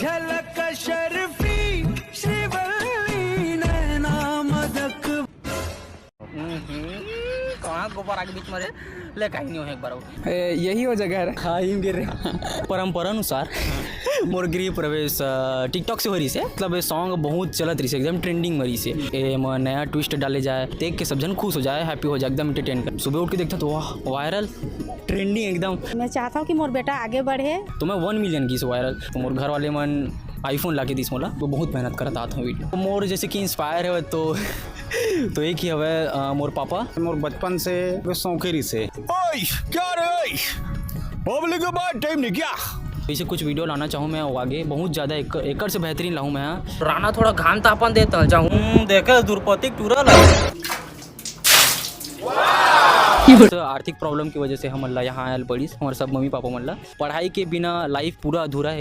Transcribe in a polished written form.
झलक शर्फी श्रीवल्ली नैना मदक। कहाँ गोबर आगे बीच में ले कहीं नहीं हो एक बार यही वो जगह है। हाँ हिम गिर रहे परंपरा अनुसार मोर गृह प्रवेश टिकटॉक से हो रही से मतलब सॉन्ग बहुत चलत रही से एकदम ट्रेंडिंग में रही से नया ट्विस्ट डाले जाए देख के सब जन खुश हो जाए हैप्पी हो जाए एकदम एंटरटेन कर सुबह उठ के देखता तो वाह वायरल ट्रेंडिंग एकदम। मैं चाहता हूँ कि मोर बेटा आगे बढ़े तो मैं 1 मिलियन की वायरल तो मोर घर वाले मन आईफोन ला के दिस मोला वो बहुत मेहनत करता आता हूँ वीडियो मोर जैसे कि इंस्पायर है तो एक ही हवे मोर पापा मोर बचपन से शौकीरी से क्या रे पब्लिक के बाद टाइम नहीं क्या ऐसे कुछ वीडियो लाना चाहूँ मैं आगे बहुत ज़्यादा एकड़ से बेहतरीन लाऊँ मैं राना थोड़ा घाम तापन देता जाऊँ देखा दुर्पति टूरा तो आर्थिक प्रॉब्लम की वजह से हम यहाँ आयल पड़ी हमारे सब मम्मी पापा मल्ला पढ़ाई के बिना लाइफ पूरा अधूरा है।